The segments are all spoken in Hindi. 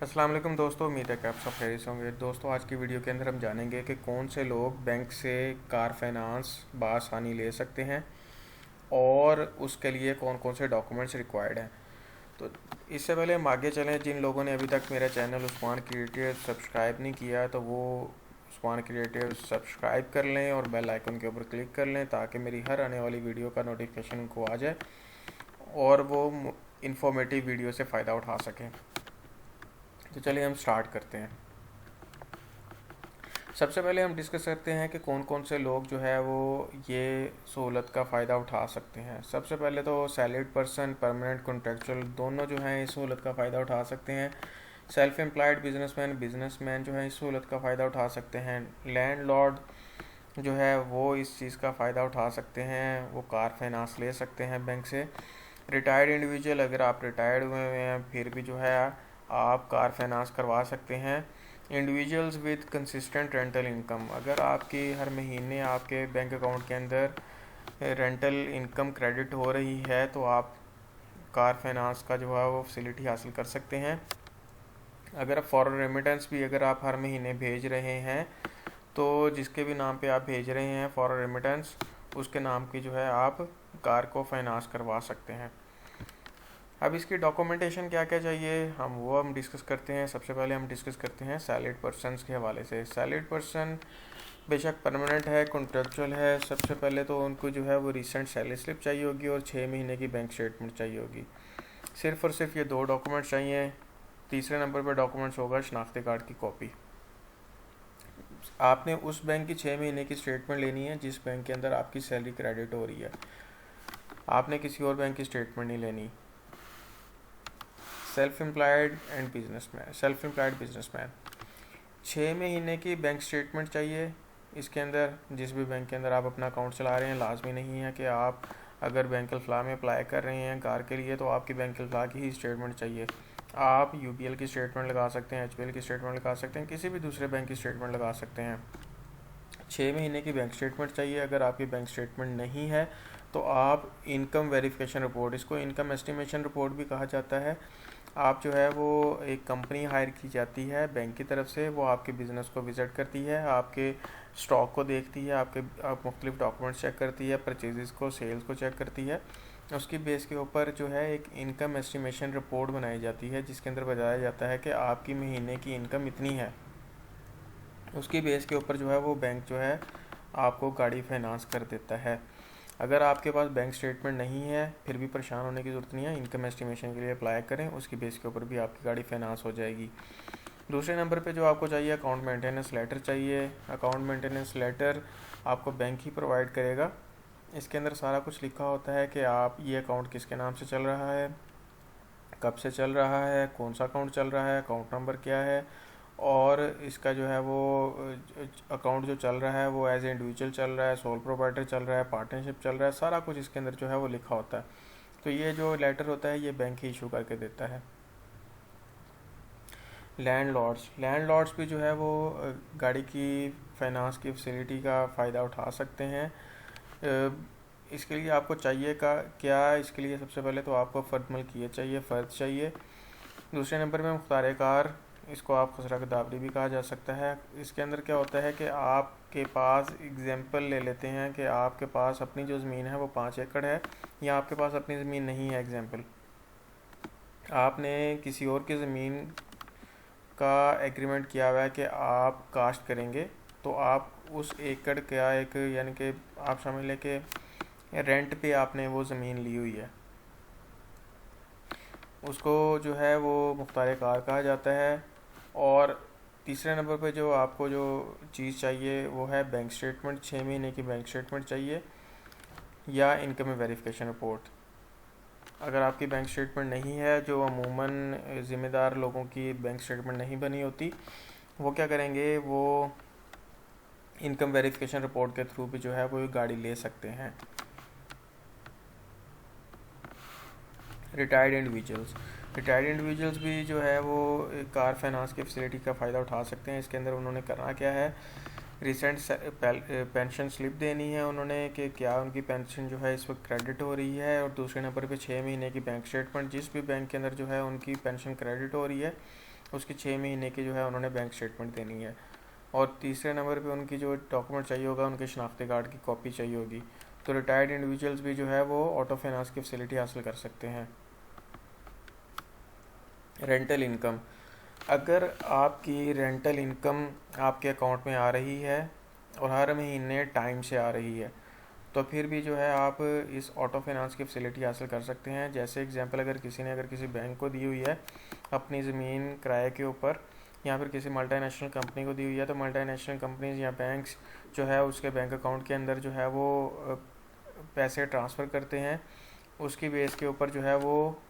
अस्सलाम वालेकुम दोस्तों, उम्मीद है कि आप सब खैरियत से होंगे। दोस्तों, आज की वीडियो के अंदर हम जानेंगे कि कौन से लोग बैंक से कार फाइनेंस बआसानी ले सकते हैं और उसके लिए कौन कौन से डॉक्यूमेंट्स रिक्वायर्ड हैं। तो इससे पहले हम आगे चलें, जिन लोगों ने अभी तक मेरा चैनल उस्मान क्रिएटिव सब्सक्राइब नहीं किया तो वो उस्मान क्रिएटिव सब्सक्राइब कर लें और बेल आइकन के ऊपर क्लिक कर लें ताकि मेरी हर आने वाली वीडियो का नोटिफिकेशन उनको आ जाए और वो इंफॉर्मेटिव वीडियो से फ़ायदा उठा सकें। तो चलिए हम स्टार्ट करते हैं। सबसे पहले हम डिस्कस करते हैं कि कौन कौन से लोग जो है वो ये सहूलत का फ़ायदा उठा सकते हैं। सबसे पहले तो सैलरीड पर्सन, परमानेंट कॉन्ट्रेक्चुअल दोनों जो हैं इस सहूलत का फ़ायदा उठा सकते हैं। सेल्फ एम्प्लॉयड बिजनेसमैन जो है इस सहूलत का फ़ायदा उठा सकते हैं। लैंडलॉर्ड जो है वो इस चीज़ का फ़ायदा उठा सकते हैं, वो कार फाइनेंस ले सकते हैं बैंक से। रिटायर्ड इंडिविजुअल, अगर आप रिटायर्ड हुए हैं फिर भी जो है आप कार फाइनेंस करवा सकते हैं। Individuals with consistent rental income, अगर आपकी हर महीने आपके बैंक अकाउंट के अंदर रेंटल इनकम क्रेडिट हो रही है तो आप कार फाइनेंस का जो है वो फैसिलिटी हासिल कर सकते हैं। अगर फॉरेन रेमिटेंस भी अगर आप हर महीने भेज रहे हैं तो जिसके भी नाम पे आप भेज रहे हैं फॉरेन रेमिटेंस, उसके नाम की जो है आप कार को फाइनेंस करवा सकते हैं। अब इसकी डॉक्यूमेंटेशन क्या क्या चाहिए हम डिस्कस करते हैं। सबसे पहले हम डिस्कस करते हैं सैलरीड पर्सन के हवाले से। सैलरीड पर्सन बेशक परमानेंट है, कॉन्ट्रेक्चुअल है, सबसे पहले तो उनको जो है वो रिसेंट सैलरी स्लिप चाहिए होगी और 6 महीने की बैंक स्टेटमेंट चाहिए होगी। सिर्फ और सिर्फ ये दो डॉक्यूमेंट्स चाहिए। तीसरे नंबर पर डॉक्यूमेंट्स होगा शनाख्ती कार्ड की कॉपी। आपने उस बैंक की 6 महीने की स्टेटमेंट लेनी है जिस बैंक के अंदर आपकी सैलरी क्रेडिट हो रही है, आपने किसी और बैंक की स्टेटमेंट नहीं लेनी। सेल्फ एम्प्लॉयड बिजनेसमैन 6 महीने की बैंक स्टेटमेंट चाहिए। इसके अंदर जिस भी बैंक के अंदर आप अपना अकाउंट चला रहे हैं, लाजमी नहीं है कि आप अगर बैंक अल्फला में अप्लाई कर रहे हैं कार के लिए तो आपकी बैंक अल्फला की ही स्टेटमेंट चाहिए। आप यूपीएल की स्टेटमेंट लगा सकते हैं, एचपीएल की स्टेटमेंट लगा सकते हैं, किसी भी दूसरे बैंक की स्टेटमेंट लगा सकते हैं। 6 महीने की बैंक स्टेटमेंट चाहिए। अगर आपकी बैंक स्टेटमेंट नहीं है तो आप इनकम वेरिफिकेशन रिपोर्ट, इसको इनकम एस्टिमेशन रिपोर्ट भी कहा जाता है, आप जो है वो एक कंपनी हायर की जाती है बैंक की तरफ से, वो आपके बिज़नेस को विज़िट करती है, आपके स्टॉक को देखती है, आप मुख्तलिफ डॉक्यूमेंट्स चेक करती है, परचेजेस को, सेल्स को चेक करती है। उसकी बेस के ऊपर जो है एक इनकम एस्टिमेशन रिपोर्ट बनाई जाती है जिसके अंदर बताया जाता है कि आपकी महीने की इनकम इतनी है। उसकी बेस के ऊपर जो है वो बैंक जो है आपको गाड़ी फाइनेंस कर देता है। अगर आपके पास बैंक स्टेटमेंट नहीं है फिर भी परेशान होने की ज़रूरत नहीं है, इनकम एस्टिमेशन के लिए अप्लाई करें, उसकी बेस के ऊपर भी आपकी गाड़ी फाइनेंस हो जाएगी। दूसरे नंबर पे जो आपको चाहिए अकाउंट मेंटेनेंस लेटर चाहिए। अकाउंट मेंटेनेंस लेटर आपको बैंक ही प्रोवाइड करेगा। इसके अंदर सारा कुछ लिखा होता है कि आप ये अकाउंट किसके नाम से चल रहा है, कब से चल रहा है, कौन सा अकाउंट चल रहा है, अकाउंट नंबर क्या है, और इसका जो है वो अकाउंट जो चल रहा है वो एज ए इंडिविजुअल चल रहा है, सोल प्रोप्राइटर चल रहा है, पार्टनरशिप चल रहा है, सारा कुछ इसके अंदर जो है वो लिखा होता है। तो ये जो लेटर होता है ये बैंक ही इशू करके देता है। लैंडलॉर्ड्स भी जो है वो गाड़ी की फाइनेंस की फैसिलिटी का फ़ायदा उठा सकते हैं। इसके लिए आपको चाहिए का क्या, इसके लिए सबसे पहले तो आपको फ़र्द मलकियत चाहिए, फ़र्द चाहिए। दूसरे नंबर में मुख्तार कार, इसको आप खसरा गदावरी भी कहा जा सकता है। इसके अंदर क्या होता है कि आपके पास एग्जांपल ले लेते हैं कि आपके पास अपनी जो ज़मीन है वो 5 एकड़ है या आपके पास अपनी ज़मीन नहीं है। एग्जांपल, आपने किसी और की ज़मीन का एग्रीमेंट किया हुआ है कि आप काश्त करेंगे, तो आप उस एकड़ का एक यानी कि आप समझ लें कि रेंट पे आपने वो ज़मीन ली हुई है, उसको जो है वो मुख्तार कार कहा जाता है। और तीसरे नंबर पे जो आपको जो चीज़ चाहिए वो है बैंक स्टेटमेंट, 6 महीने की बैंक स्टेटमेंट चाहिए या इनकम वेरिफिकेशन रिपोर्ट। अगर आपकी बैंक स्टेटमेंट नहीं है, जो अमूमन ज़िम्मेदार लोगों की बैंक स्टेटमेंट नहीं बनी होती, वो क्या करेंगे, वो इनकम वेरिफिकेशन रिपोर्ट के थ्रू भी जो है वो गाड़ी ले सकते हैं। रिटायर्ड इंडिविजुअल्स भी जो है वो कार फाइनेंस की फैसिलिटी का फ़ायदा उठा सकते हैं। इसके अंदर उन्होंने करना क्या है, रिसेंट पेंशन स्लिप देनी है उन्होंने कि क्या उनकी पेंशन जो है इस वक्त क्रेडिट हो रही है, और दूसरे नंबर पे 6 महीने की बैंक स्टेटमेंट, जिस भी बैंक के अंदर जो है उनकी पेंशन क्रेडिट हो रही है उसकी 6 महीने की जो है उन्होंने बैंक स्टेटमेंट देनी है। और तीसरे नंबर पे उनकी जो डॉक्यूमेंट चाहिए होगा, उनके शनाख्ती कार्ड की कॉपी चाहिए होगी। तो रिटायर्ड इंडिविजुअल्स भी जो है वो ऑटो फाइनेंस की फैसिलिटी हासिल कर सकते हैं। रेंटल इनकम, अगर आपकी रेंटल इनकम आपके अकाउंट में आ रही है और हर महीने टाइम से आ रही है, तो फिर भी जो है आप इस ऑटो फाइनेंस की फैसिलिटी हासिल कर सकते हैं। जैसे एग्जांपल, अगर किसी बैंक को दी हुई है अपनी ज़मीन किराए के ऊपर, या फिर किसी मल्टीनेशनल कंपनी को दी हुई है, तो मल्टीनेशनल कंपनीज या बैंक्स जो है उसके बैंक अकाउंट के अंदर जो है वो पैसे ट्रांसफ़र करते हैं। उसकी बेस के ऊपर जो है वो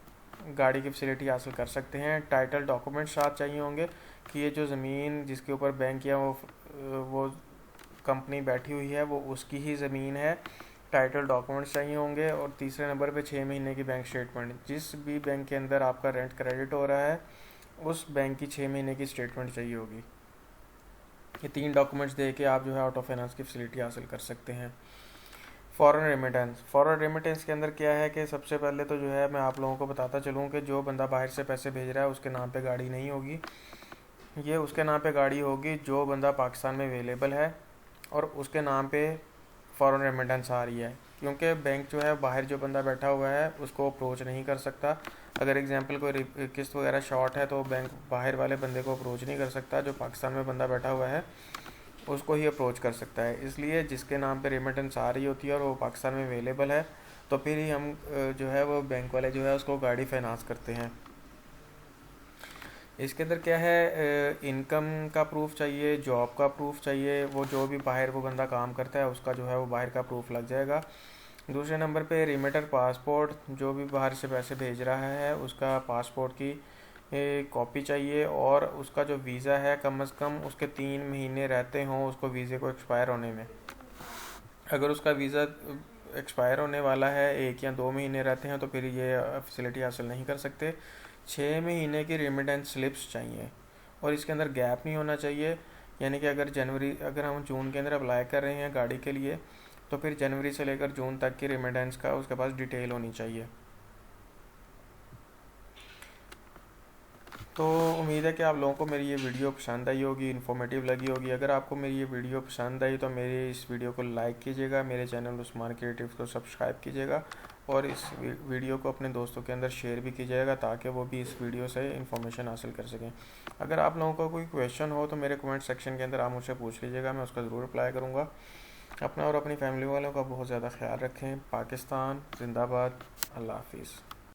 गाड़ी की फैसिलिटी हासिल कर सकते हैं। टाइटल डॉक्यूमेंट्स साथ चाहिए होंगे कि ये जो ज़मीन जिसके ऊपर बैंक या वो कंपनी बैठी हुई है वो उसकी ही ज़मीन है। टाइटल डॉक्यूमेंट्स चाहिए होंगे। और तीसरे नंबर पे 6 महीने की बैंक स्टेटमेंट, जिस भी बैंक के अंदर आपका रेंट क्रेडिट हो रहा है उस बैंक की 6 महीने की स्टेटमेंट चाहिए होगी। ये 3 डॉक्यूमेंट्स दे के आप जो है ऑटो फाइनेंस की फैसिलिटी हासिल कर सकते हैं। फ़ॉरेन रेमिटेंस के अंदर क्या है कि सबसे पहले तो जो है मैं आप लोगों को बताता चलूँ कि जो बंदा बाहर से पैसे भेज रहा है उसके नाम पे गाड़ी नहीं होगी। ये उसके नाम पे गाड़ी होगी जो बंदा पाकिस्तान में अवेलेबल है और उसके नाम पे फ़ॉरेन रेमिटेंस आ रही है। क्योंकि बैंक जो है बाहर जो बंदा बैठा हुआ है उसको अप्रोच नहीं कर सकता। अगर एग्जांपल कोई किस्त वगैरह शॉर्ट है तो बैंक बाहर वाले बंदे को अप्रोच नहीं कर सकता। जो पाकिस्तान में बंदा बैठा हुआ है उसको ही अप्रोच कर सकता है। इसलिए जिसके नाम पे रेमिटेंस आ रही होती है और वो पाकिस्तान में अवेलेबल है, तो फिर ही हम जो है वो बैंक वाले जो है उसको गाड़ी फाइनेंस करते हैं। इसके अंदर क्या है, इनकम का प्रूफ चाहिए, जॉब का प्रूफ चाहिए। वो जो भी बाहर वो बंदा काम करता है उसका जो है वो बाहर का प्रूफ लग जाएगा। दूसरे नंबर पे रिमिटर पासपोर्ट, जो भी बाहर से पैसे भेज रहा है उसका पासपोर्ट की कॉपी चाहिए। और उसका जो वीज़ा है कम से कम उसके 3 महीने रहते हों उसको वीज़े को एक्सपायर होने में। अगर उसका वीज़ा एक्सपायर होने वाला है 1 या 2 महीने रहते हैं तो फिर ये फैसिलिटी हासिल नहीं कर सकते। 6 महीने की रेमिटेंस स्लिप्स चाहिए और इसके अंदर गैप नहीं होना चाहिए। यानी कि अगर हम जून के अंदर अप्लाई कर रहे हैं गाड़ी के लिए, तो फिर जनवरी से लेकर जून तक की रेमिटेंस का उसके पास डिटेल होनी चाहिए। तो उम्मीद है कि आप लोगों को मेरी ये वीडियो पसंद आई होगी, इन्फॉर्मेटिव लगी होगी। अगर आपको मेरी ये वीडियो पसंद आई तो मेरी इस वीडियो को लाइक कीजिएगा, मेरे चैनल उस्मान क्रिएटिव को सब्सक्राइब कीजिएगा और इस वीडियो को अपने दोस्तों के अंदर शेयर भी कीजिएगा ताकि वो भी इस वीडियो से इन्फॉर्मेशन हासिल कर सकें। अगर आप लोगों का कोई क्वेश्चन हो तो मेरे कमेंट सेक्शन के अंदर आप मुझसे पूछ लीजिएगा, मैं उसका ज़रूर रिप्लाई करूँगा। अपना और अपनी फैमिली वालों का बहुत ज़्यादा ख्याल रखें। पाकिस्तान जिंदाबाद। अल्लाह हाफिज़।